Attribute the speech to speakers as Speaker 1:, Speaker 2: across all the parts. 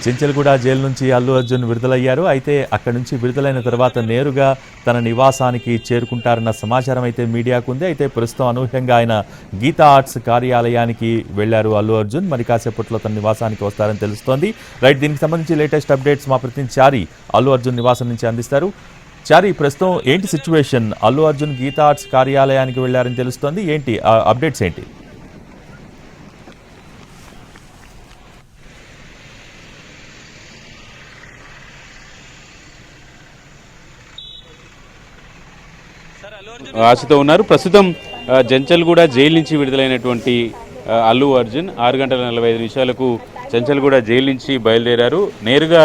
Speaker 1: Chanchalguda jail నుంచి అల్లు అర్జున్ విడుదలయ్యారు. అయితే అక్కడి నుంచి విడుదలైన తర్వాత నేరుగా తన నివాసానికి చేరుకుంటారన్న సమాచారం అయితే మీడియాకు ఉంది. అయితే ప్రస్తుతం అనూహ్యంగా ఆయన గీతా ఆర్ట్స్ కార్యాలయానికి వెళ్లారు అల్లు అర్జున్. మరి కాసేపట్లో తన నివాసానికి వస్తారని తెలుస్తోంది. రైట్, దీనికి సంబంధించి లేటెస్ట్ అప్డేట్స్ మా ప్రతినిధి చారి అల్లు అర్జున్ నివాసం నుంచి అందిస్తారు. చారి, ప్రస్తుతం ఏంటి సిచ్యువేషన్? అల్లు అర్జున్ గీతా ఆర్ట్స్ కార్యాలయానికి వెళ్లారని తెలుస్తోంది. ఏంటి అప్డేట్స్ ఏంటి?
Speaker 2: ఆశతో ఉన్నారు. ప్రస్తుతం చెంచల్గూడ జైలు నుంచి విడుదలైనటువంటి అల్లు అర్జున్ 6:45 చెంచల్గూడ జైలు నుంచి బయలుదేరారు. నేరుగా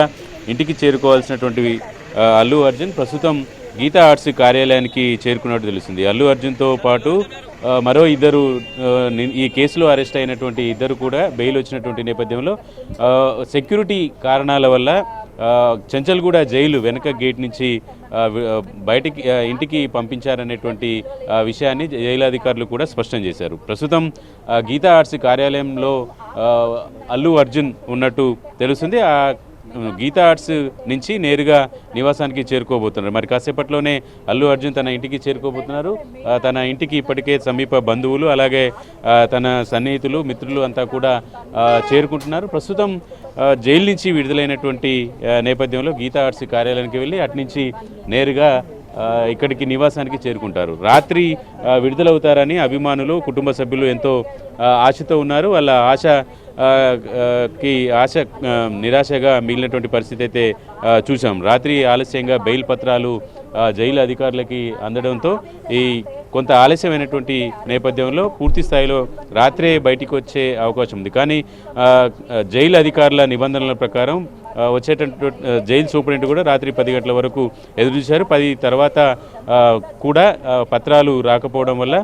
Speaker 2: ఇంటికి చేరుకోవాల్సినటువంటి అల్లు అర్జున్ ప్రస్తుతం గీతా ఆర్ట్స్ కార్యాలయానికి చేరుకున్నట్టు తెలుస్తుంది. అల్లు అర్జున్తో పాటు మరో ఇద్దరు ఈ కేసులో అరెస్ట్ అయినటువంటి ఇద్దరు కూడా బెయిల్ వచ్చినటువంటి నేపథ్యంలో సెక్యూరిటీ కారణాల వల్ల చెంచల్గూడ జైలు వెనక గేట్ నుంచి బయటికి ఇంటికి పంపించారనేటువంటి విషయాన్ని జైలు అధికారులు కూడా స్పష్టం చేశారు. ప్రస్తుతం గీతా ఆర్ట్స్ కార్యాలయంలో అల్లు అర్జున్ ఉన్నట్టు తెలుస్తుంది. గీతా ఆర్ట్స్ నుంచి నేరుగా నివాసానికి చేరుకోబోతున్నారు. మరి కాసేపట్లోనే అల్లు అర్జున్ తన ఇంటికి చేరుకోబోతున్నారు. తన ఇంటికి ఇప్పటికే సమీప బంధువులు అలాగే తన సన్నిహితులు మిత్రులు అంతా కూడా చేరుకుంటున్నారు. ప్రస్తుతం జైలు నుంచి విడుదలైనటువంటి నేపథ్యంలో గీతా ఆర్ట్స్ కార్యాలయానికి వెళ్ళి అట్నుంచి నేరుగా ఇక్కడికి నివాసానికి చేరుకుంటారు. రాత్రి విడుదలవుతారని అభిమానులు కుటుంబ సభ్యులు ఎంతో ఆశతో ఉన్నారు. వాళ్ళ ఆశ నిరాశగా మిగిలినటువంటి పరిస్థితి అయితే చూసాం. రాత్రి ఆలస్యంగా బెయిల్ పత్రాలు జైలు అధికారులకి అందడంతో ఈ కొంత ఆలస్యమైనటువంటి నేపథ్యంలో పూర్తి స్థాయిలో రాత్రే బయటికి వచ్చే అవకాశం ఉంది. కానీ జైలు అధికారుల నిబంధనల ప్రకారం వచ్చేటటువంటి జైలు సూపరింటెండెంట్ కూడా రాత్రి 10 గంటల వరకు ఎదురు చూశారు. 10 తర్వాత కూడా పత్రాలు రాకపోవడం వల్ల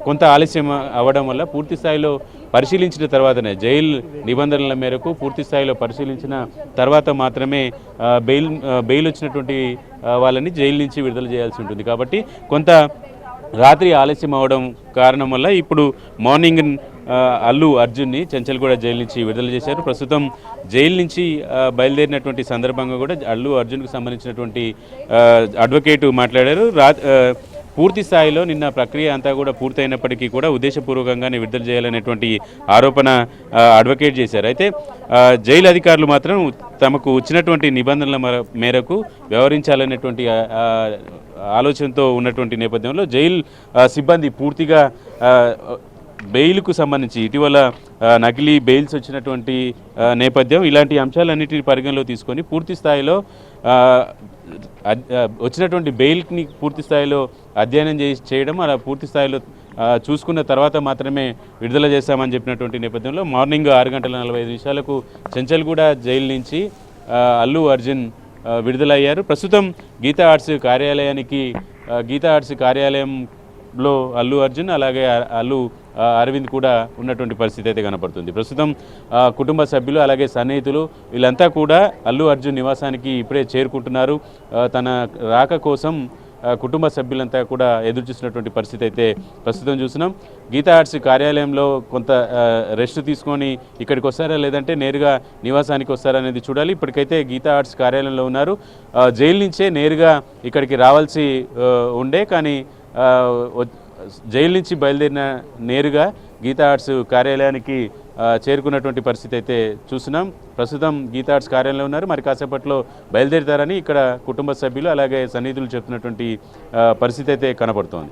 Speaker 2: కొంత ఆలస్యం అవ్వడం వల్ల పూర్తి స్థాయిలో పరిశీలించిన తర్వాతనే జైలు నిబంధనల మేరకు పూర్తి స్థాయిలో పరిశీలించిన తర్వాత మాత్రమే బెయిల్ వచ్చినటువంటి వాళ్ళని జైలు నుంచి విడుదల చేయాల్సి ఉంటుంది. కాబట్టి కొంత రాత్రి ఆలస్యం అవడం కారణం వల్ల ఇప్పుడు మార్నింగ్ అల్లు అర్జున్ని చెంచల్గూడ జైలు నుంచి విడుదల చేశారు. ప్రస్తుతం జైలు నుంచి బయలుదేరినటువంటి సందర్భంగా కూడా అల్లు అర్జున్కు సంబంధించినటువంటి అడ్వకేటు మాట్లాడారు. పూర్తి స్థాయిలో నిన్న ప్రక్రియ అంతా కూడా పూర్తయినప్పటికీ కూడా ఉద్దేశపూర్వకంగానే విడుదల చేయాలనేటువంటి ఆరోపణ అడ్వకేట్ చేశారు. అయితే జైలు అధికారులు మాత్రం తమకు వచ్చినటువంటి నిబంధనల మేరకు వ్యవహరించాలనేటువంటి ఆలోచనతో ఉన్నటువంటి నేపథ్యంలో జైలు సిబ్బంది పూర్తిగా బెయిల్కు సంబంధించి ఇటీవల నకిలీ బెయిల్స్ వచ్చినటువంటి నేపథ్యం ఇలాంటి అంశాలన్నిటిని పరిగణలో తీసుకొని పూర్తి స్థాయిలో వచ్చినటువంటి బెయిల్ని పూర్తి స్థాయిలో అధ్యయనం చేయడం అలా పూర్తి స్థాయిలో చూసుకున్న తర్వాత మాత్రమే విడుదల చేస్తామని చెప్పినటువంటి నేపథ్యంలో మార్నింగ్ 6:45 చెంచల్గూడ జైలు నుంచి అల్లు అర్జున్ విడుదలయ్యారు. ప్రస్తుతం గీతా ఆర్ట్స్ కార్యాలయంలో అల్లు అర్జున్ అలాగే అల్లు అరవింద్ కూడా ఉన్నటువంటి పరిస్థితి అయితే కనపడుతుంది. ప్రస్తుతం కుటుంబ సభ్యులు అలాగే సన్నిహితులు వీళ్ళంతా కూడా అల్లు అర్జున్ నివాసానికి ఇప్పుడే చేరుకుంటున్నారు. తన రాక కోసం కుటుంబ సభ్యులంతా కూడా ఎదురు చూసినటువంటి పరిస్థితి అయితే ప్రస్తుతం చూస్తున్నాం. గీతా ఆర్ట్స్ కార్యాలయంలో కొంత రెస్ట్ తీసుకొని ఇక్కడికి వస్తారా లేదంటే నేరుగా నివాసానికి వస్తారా అనేది చూడాలి. ఇప్పటికైతే గీతా ఆర్ట్స్ కార్యాలయంలో ఉన్నారు. జైలు నుంచే నేరుగా ఇక్కడికి రావాల్సి ఉండే కానీ జైలు నుంచి బయలుదేరిన నేరుగా గీతా ఆర్ట్స్ కార్యాలయానికి చేరుకున్నటువంటి పరిస్థితి అయితే చూస్తున్నాం. ప్రస్తుతం గీతా ఆర్ట్స్ కార్యాలయంలో ఉన్నారు. మరి కాసేపట్లో బయలుదేరుతారని ఇక్కడ కుటుంబ సభ్యులు అలాగే సన్నిహితులు చెప్తున్నటువంటి పరిస్థితి అయితే కనపడుతోంది.